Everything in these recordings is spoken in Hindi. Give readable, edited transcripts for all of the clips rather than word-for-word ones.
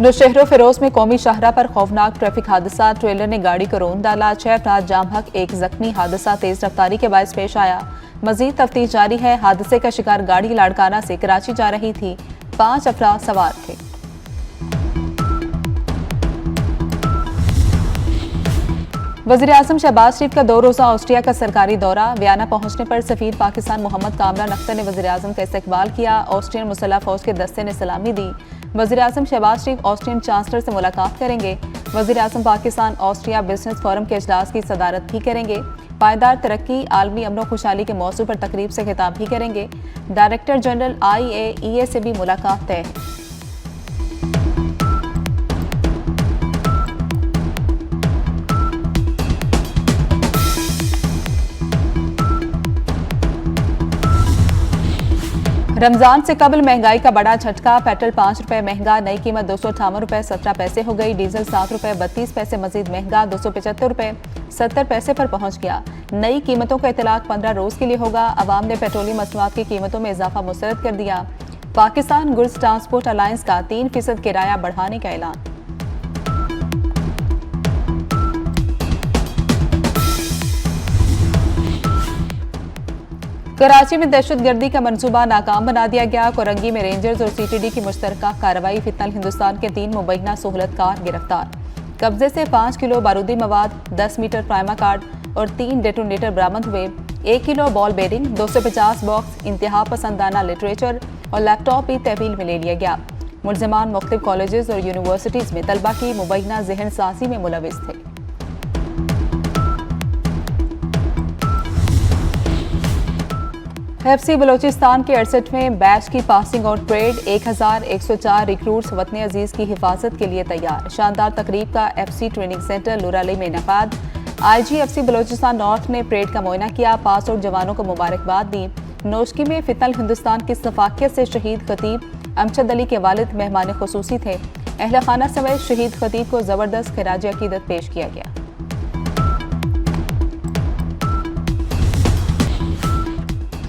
नौशहरों फिरोज में कौमी शाहरा पर खौफनाक ट्रैफिक हादसा। ट्रेलर ने गाड़ी को रौंद डाला। 6 अफराद जाम हक, 1 जख्मी। हादसा तेज रफ्तारी के बायस पेश आया। मजीद तफ्तीश जारी है। हादसे का शिकार गाड़ी लाड़काना से कराची जा रही थी। 5 अफराद सवार थे। वज़ीर-ए-आज़म शहबाज शरीफ का 2 रोज़ा ऑस्ट्रिया का सरकारी दौरा। वियना पहुंचने पर सफीर पाकिस्तान मोहम्मद कामरान अख्तर ने वज़ीर-ए-आज़म का इस्तकबाल किया। ऑस्ट्रियन मुसल्लह फौज के दस्ते ने सलामी दी। वज़ीर-ए-आज़म शहबाज शरीफ ऑस्ट्रियन चांसलर से मुलाकात करेंगे। वज़ीर-ए-आज़म पाकिस्तान ऑस्ट्रिया बिजनेस फोरम के इजलास की सदारत भी करेंगे। पायदार तरक्की, आलमी अमन खुशहाली के मौजू पर तकरीब से खिताब भी करेंगे। डायरेक्टर जनरल IAEA से भी मुलाकात तय है। रमजान से कबल महंगाई का बड़ा झटका। पेट्रोल 5 रुपए महंगा, नई कीमत 258 रुपए 17 पैसे हो गई। डीजल 7 रुपए 32 पैसे मजीद महंगा, 275 रुपए 70 पैसे पर पहुंच गया। नई कीमतों का इतलाक 15 रोज के लिए होगा। अवाम ने पेट्रोलियम मसनूआत की कीमतों में इजाफा मुस्तरद कर दिया। पाकिस्तान गुड्स ट्रांसपोर्ट अलायंस का 3% किराया बढ़ाने का ऐलान। कराची में दहशतगर्दी का मंसूबा नाकाम बना दिया गया। कोरंगी में रेंजर्स और CTD की मुश्तरका कार्रवाई। फितनल हिंदुस्तान के 3 मुबैना सहूलतकार गिरफ्तार। कब्जे से 5 किलो बारूदी मवाद, 10 मीटर प्राइमा कार्ड और 3 डेटोनेटर बरामद हुए। 1 किलो बॉल बेरिंग, 250 बॉक्स इंतहा पसंदाना लिटरेचर और लैपटॉप भी तहवील में ले लिया गया। मुलजमान मुख्तलिफ कॉलेजेस और यूनिवर्सिटीज में तलबा की मुबैना जहन साजी में मुलविस थे। FC बलोचिस्तान के 68वें बैच की पासिंग आउट परेड। 1104 रिक्रूट्स वतन अजीज की हिफाजत के लिए तैयार। शानदार तकरीब का FC ट्रेनिंग सेंटर लुराली में इनेकाद। IG FC बलोचिस्तान नॉर्थ ने परेड का मुआयना किया। पास आउट जवानों को मुबारकबाद दी। नोशकी में फितनल हिंदुस्तान की सफाकियत से शहीद खतीब अमजद अली के वालिद मेहमान खुसूसी थे। अहले खाना समेत शहीद खतीब को जबरदस्त खिराज अकीदत पेश किया गया।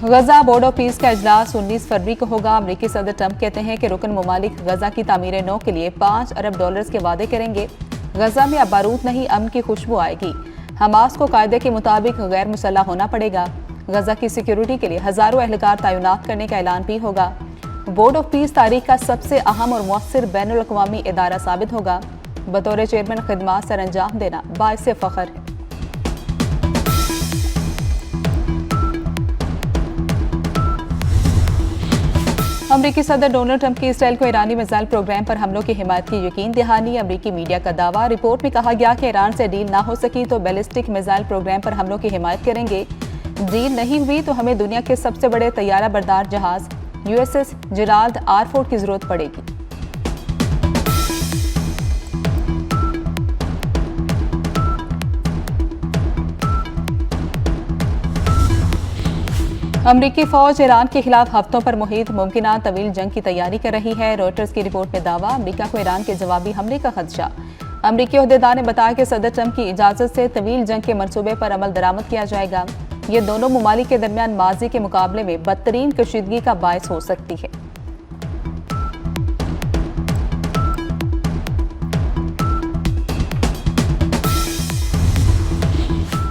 गजा बोर्ड ऑफ पीस का इजलास 19 फरवरी को होगा। अमरीकी सदर ट्रंप कहते हैं कि रुकन ममालिक गजा की तामीर नौ के लिए $5 अरब के वादे करेंगे। गजा में अब बारूद नहीं, अमन की खुशबू आएगी। हमास को कायदे के मुताबिक गैर मुसल्लह होना पड़ेगा। गजा की सिक्योरिटी के लिए हजारों एहलकार तैनात करने का ऐलान भी होगा। बोर्ड ऑफ पीस तारीख का सबसे अहम और मुअस्सिर बैनुल अक़वामी इदारा साबित होगा। बतौर चेयरमैन खिदमात सर अंजाम देना बाइस फख्र है। अमरीकी सदर डोनाल्ड ट्रंप की इसराइल को ईरानी मिसाइल प्रोग्राम पर हमलों की हिमायत की यकीन दहानी। अमरीकी मीडिया का दावा। रिपोर्ट में कहा गया कि ईरान से डील ना हो सकी तो बैलिस्टिक मिसाइल प्रोग्राम पर हमलों की हिमायत करेंगे। डील नहीं हुई तो हमें दुनिया के सबसे बड़े तैयारा बरदार जहाज USS जेराल्ड R. फोर्ड की जरूरत पड़ेगी। अमरीकी फौज ईरान के खिलाफ हफ्तों पर मुहित मुमकिन तवील जंग की तैयारी कर रही है। रॉयटर्स की रिपोर्ट में दावा। अमरीका को ईरान के जवाबी हमले का खदशा। अमरीकी ओहदेदार ने बताया कि सदर ट्रंप की इजाजत से तवील जंग के मंसूबे पर अमल दरामद किया जाएगा। ये दोनों ममालिक के दरमियान माजी के मुकाबले में बदतरीन कशीदगी का बायस हो सकती है।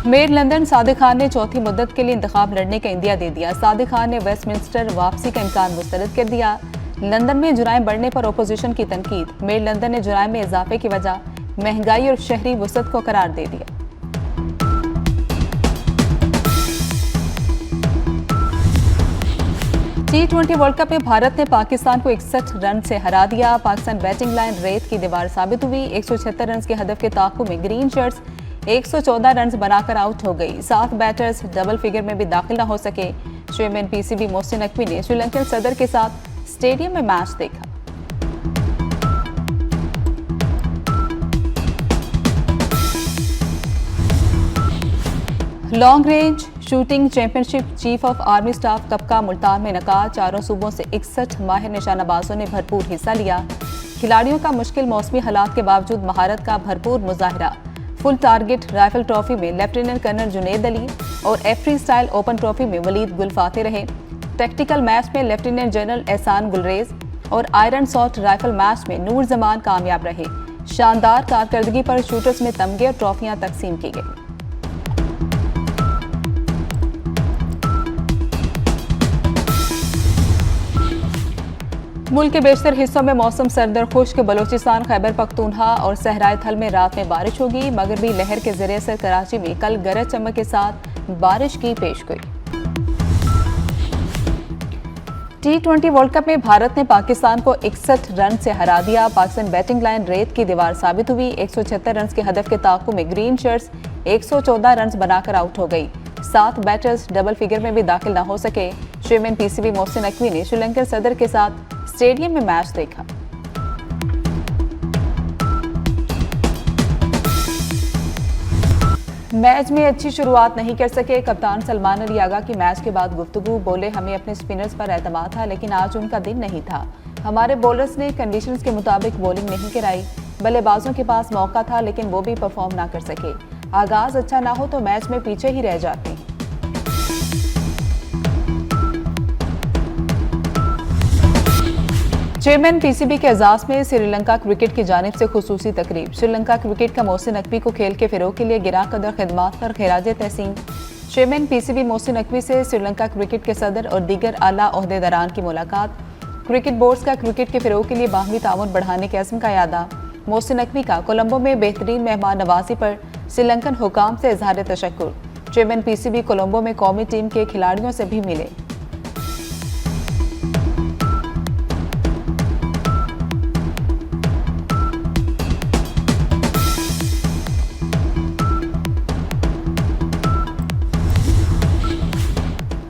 मेयर लंदन सादिक खान ने चौथी मुद्दत के लिए इंतखाब लड़ने का इंदिया दे दिया। सादिक खान ने वेस्टमिंस्टर वापसी का इम्कान मुस्तरद कर दिया। लंदन में जुराइम बढ़ने पर ओपोजिशन की तनकीद। मेयर लंदन ने जुराइम में इजाफे की वजह महंगाई और शहरी वसत को करार दे दिया। T20 वर्ल्ड कप में भारत ने पाकिस्तान को 61 रन से हरा दिया। पाकिस्तान बैटिंग लाइन रेत की दीवार साबित हुई। 176 रन के हदफ के ताक़ुब में ग्रीन शर्ट्स 114 रन बनाकर आउट हो गई। 7 बैटर्स डबल फिगर में भी दाखिल न हो सके। चेयरमैन PCB मोहसिन नकवी ने श्रीलंकन सदर के साथ स्टेडियम में मैच देखा। Long range shooting championship chief of army staff cup का मुल्तान में इनेकाद। चारों सूबों से 61 माहिर निशानाबाजों ने भरपूर हिस्सा लिया। खिलाड़ियों का मुश्किल मौसमी हालात के बावजूद महारत का भरपूर मुजाहिरा। फुल टारगेट राइफल ट्रॉफी में लेफ्टिनेंट कर्नल जुनेद अली और फ्री स्टाइल ओपन ट्रॉफी में वलीद गुल फाते रहे। टैक्टिकल मैच में लेफ्टिनेंट जनरल एहसान गुलरेज और आयरन सॉल्ट राइफल मैच में नूर जमान कामयाब रहे। शानदार कारकर्दगी पर शूटर्स में तमगे और ट्रॉफियां तकसीम की गई। मुल्क के बेशतर हिस्सों में मौसम सर्द और खुश्क। बलोचिस्तान, खैबर पख्तूनख्वा और सहराए थल में रात में बारिश होगी। मगरबी लहर के जरिए असर कराची में कल गरज चमक के साथ बारिश की पेशगोई। T20 वर्ल्ड कप में भारत ने पाकिस्तान को 61 रन से हरा दिया। पाकिस्तान बैटिंग लाइन रेत की दीवार साबित हुई। 176 रन के हदफ के ताक़ु में ग्रीन शर्ट्स 114 रन बनाकर आउट हो गई। 7 बैटर्स डबल फिगर में भी दाखिल न हो सके। चेयरमैन PCB मोहसिन नकवी ने श्रीलंकन सदर के साथ स्टेडियम में मैच देखा। मैच में अच्छी शुरुआत नहीं कर सके। कप्तान सलमान अली आगा की मैच के बाद गुफ्तगू। बोले, हमें अपने स्पिनर्स पर एतमाद था, लेकिन आज उनका दिन नहीं था। हमारे बॉलर्स ने कंडीशंस के मुताबिक बॉलिंग नहीं कराई। बल्लेबाजों के पास मौका था, लेकिन वो भी परफॉर्म ना कर सके। आगाज अच्छा ना हो तो मैच में पीछे ही रह जाते हैं। चेयरमैन PCB के एजाज में श्रीलंका क्रिकेट की जानिब से खुसूसी तकरीब। श्रीलंका क्रिकेट का मोहसिन नकवी को खेल के फिरोग के लिए गिरा कदर खिदमात पर खिराज तहसीन। चेयरमैन PCB मोहसिन नकवी से श्रीलंका क्रिकेट के सदर और दीगर आला ओहदेदारान की मुलाकात। क्रिकेट बोर्ड्स का क्रिकेट के फिरोग के लिए बाहमी ताउन बढ़ाने के अज़्म का यादा। मोहसिन नकवी का कोलंबो में बेहतरीन मेहमान नवाजी पर श्रीलंकन हुकाम से इजहार तशक्कुर। चेयरमैन PCB कोलंबो में कौमी टीम के खिलाड़ियों से भी मिले।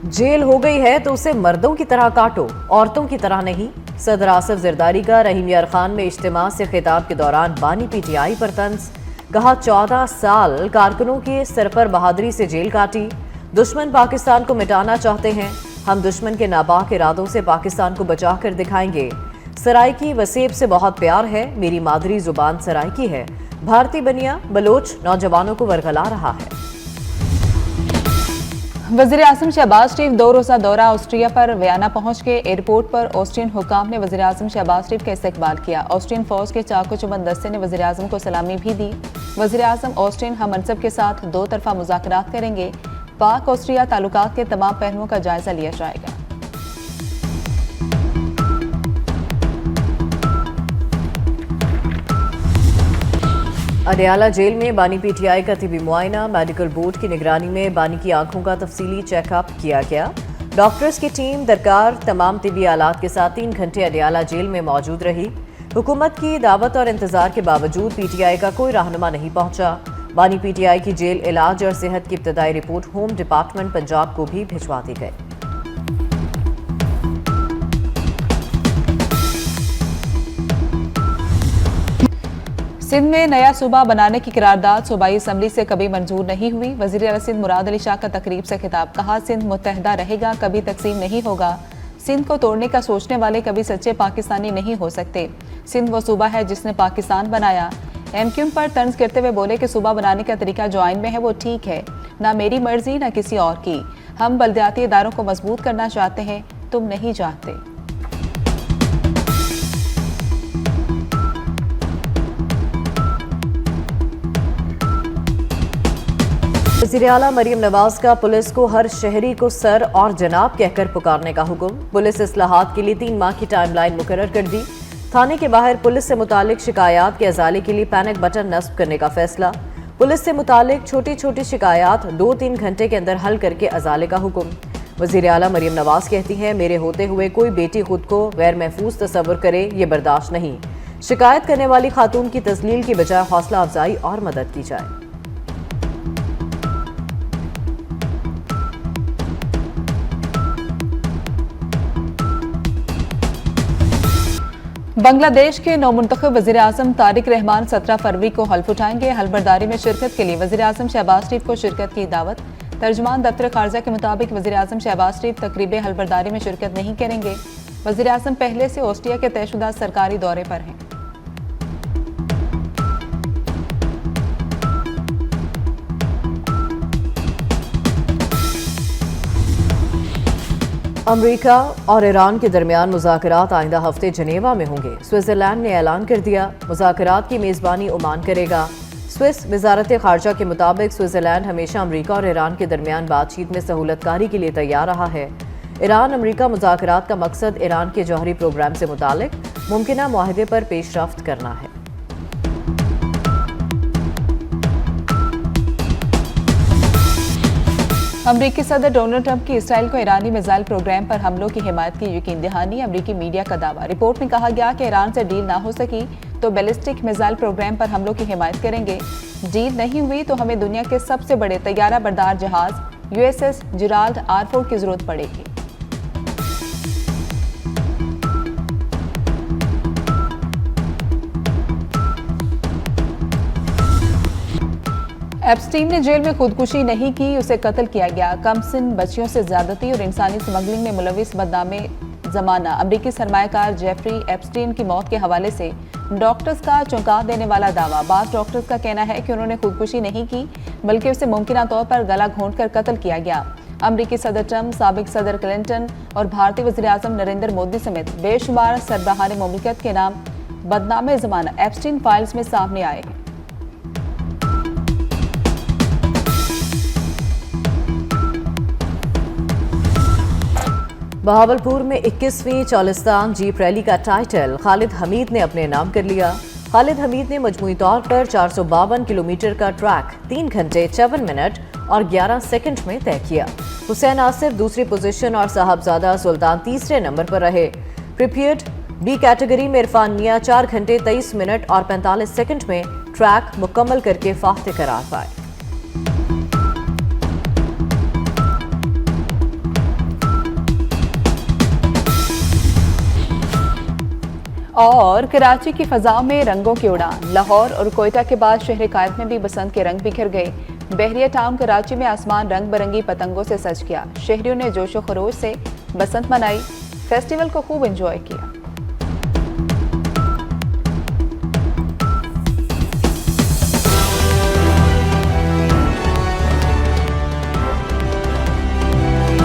जेल हो गई है तो उसे मर्दों की तरह काटो, औरतों की तरह नहीं। सदर आसिफ जरदारी का रहीम यार खान में इज्तिमा से खिताब के दौरान बानी PTI पर तंज। कहा, 14 साल कारकुनों के सर पर बहादुरी से जेल काटी। दुश्मन पाकिस्तान को मिटाना चाहते हैं, हम दुश्मन के नापाक इरादों से पाकिस्तान को बचा कर दिखाएंगे। सराइकी वसेब से बहुत प्यार है, मेरी मादरी जुबान सराइकी है। भारतीय बनिया बलोच नौजवानों को वरगला रहा है। वज़ीर आज़म शहबाज शरीफ 2 रोज़ा दौरा ऑस्ट्रिया पर वियना पहुंच के एयरपोर्ट पर ऑस्ट्रियन हुकाम ने वज़ीर आज़म शहबाज शरीफ का इस्तकबाल किया। ऑस्ट्रियन फौज के चाको चुबंद दस्ते ने वज़ीर आज़म को सलामी भी दी। वज़ीर आज़म ऑस्ट्रियन हम मनसब के साथ 2 तरफा मुज़ाकरात करेंगे। पाक ऑस्ट्रिया ताल्लुकात के तमाम पहलुओं का जायजा लिया जाएगा। अडयाला जेल में बानी PTI का तिबी मुआयना। मेडिकल बोर्ड की निगरानी में बानी की आंखों का तफसीली चेकअप किया गया। डॉक्टर्स की टीम दरकार तमाम तिबी आलात के साथ 3 घंटे अडयाला जेल में मौजूद रही। हुकूमत की दावत और इंतजार के बावजूद PTI का कोई रहनुमा नहीं पहुंचा। बानी PTI की जेल इलाज और सेहत की इब्तदाई रिपोर्ट होम डिपार्टमेंट पंजाब को भी भिजवा दी गई। सिंध में नया सूबा बनाने की करारदाद सूबाई असम्बली से कभी मंजूर नहीं हुई। वज़ीर आला सिंध मुराद अली शाह का तकरीब से खिताब। कहा, सिंध मुत्तहदा रहेगा, कभी तकसीम नहीं होगा। सिंध को तोड़ने का सोचने वाले कभी सच्चे पाकिस्तानी नहीं हो सकते। सिंध वो सूबा है जिसने पाकिस्तान बनाया। MQ पर तंज करते हुए बोले कि सूबा बनाने का तरीका जो आइन में है वो ठीक है, ना मेरी मर्जी ना किसी और की। हम बल्दियाती इदारों को मजबूत करना चाहते हैं, तुम नहीं चाहते। वज़ीर आला मरीम नवाज का पुलिस को हर शहरी को सर और जनाब कहकर पुकारने का हुक्म। पुलिस इस्लाहात के लिए 3 माह की टाइमलाइन मुकर्रर कर दी। थाने के बाहर पुलिस से मुतालिक शिकायत के अजाले के लिए पैनिक बटन नस्ब करने का फैसला। पुलिस से मुतालिक छोटी छोटी शिकायत 2-3 घंटे के अंदर हल करके अजाले का हुक्म। वज़ीर आला मरीम नवाज कहती हैं, मेरे होते हुए कोई बेटी खुद को गैर महफूज तस्वर करे, ये बर्दाश्त नहीं। शिकायत करने वाली खातून की तस्लील की बजाय हौसला अफजाई और मदद की जाए। बांग्लादेश के नौमुंतखब वज़ीर आज़म तारिक रहमान 17 फरवरी को हल्फ उठाएंगे। हल्फबरदारी में शिरकत के लिए वज़ीर आज़म शहबाज शरीफ को शिरकत की दावत। तर्जुमान दफ्तर खारजा के मुताबिक वज़ीर आज़म शहबाज शरीफ तकरीब हल्फबरदारी में शिरकत नहीं करेंगे। वज़ीर आज़म पहले से ऑस्ट्रिया के तयशुदा सरकारी दौरे पर हैं। अमेरिका और ईरान के दरमियान मुज़ाकरात आइंदा हफ्ते जनेवा में होंगे। स्विट्जरलैंड ने ऐलान कर दिया, मुज़ाकरात की मेज़बानी ओमान करेगा। स्विस वजारत खारजा के मुताबिक स्विट्जरलैंड हमेशा अमेरिका और ईरान के दरमियान बातचीत में सहूलतकारी के लिए तैयार रहा है। ईरान अमेरिका मुज़ाकरात का मकसद ईरान के जौहरी प्रोग्राम से मुतालिक मुमकिना मुआहदे पर पेशरफ्त करना है। अमरीकी सदर डोनाल्ड ट्रंप की इसराइल को ईरानी मिसाइल प्रोग्राम पर हमलों की हिमायत की यकीन दहानी, अमरीकी मीडिया का दावा। रिपोर्ट में कहा गया कि ईरान से डील ना हो सकी तो बैलिस्टिक मिसाइल प्रोग्राम पर हमलों की हिमायत करेंगे। डील नहीं हुई तो हमें दुनिया के सबसे बड़े तैयारा बरदार जहाज यूएसएस जिराल्ड आर4 की जरूरत पड़ेगी। एप्स्टीन ने जेल में खुदकुशी नहीं की, उसे कत्ल किया गया। कमसिन बच्चियों से ज्यादती और इंसानी स्मगलिंग में मुलविस बदनामे जमाना अमरीकी सरमायाकार जेफरी एप्स्टीन की मौत के हवाले से डॉक्टर्स का चौंका देने वाला दावा। बाज़ डॉक्टर्स का कहना है कि उन्होंने खुदकुशी नहीं की बल्कि उसे मुमकिना तौर पर गला घोंटकर कत्ल किया गया। अमरीकी सदर ट्रंप, साबिक सदर क्लिंटन और भारतीय वज़ीर आज़म नरेंद्र मोदी समेत बेशुमार सरबराहान मुमलिकत के नाम बदनामे जमाना एप्स्टीन फाइल्स में सामने आए हैं। बहावलपुर में 21वीं चालिस्तान जीप रैली का टाइटल खालिद हमीद ने अपने नाम कर लिया। खालिद हमीद ने मजमूई तौर पर 452 किलोमीटर का ट्रैक 3 घंटे 54 मिनट और 11 सेकंड में तय किया। हुसैन आसिफ दूसरी पोजीशन और साहबजादा सुल्तान तीसरे नंबर पर रहे। प्रिपेयर्ड बी कैटेगरी में इरफान मियां 4 घंटे 23 मिनट और 45 सेकंड में ट्रैक मुकम्मल करके फाख्ते करार पाए। और कराची की फजाओं में रंगों की उड़ान, लाहौर और कोयटा के बाद शहर कायद में भी बसंत के रंग बिखर गए। बहरिया टाउन कराची में आसमान रंग बिरंगी पतंगों से सज गया। शहरियों ने जोशो खरोश से बसंत मनाई, फेस्टिवल को खूब एंजॉय किया।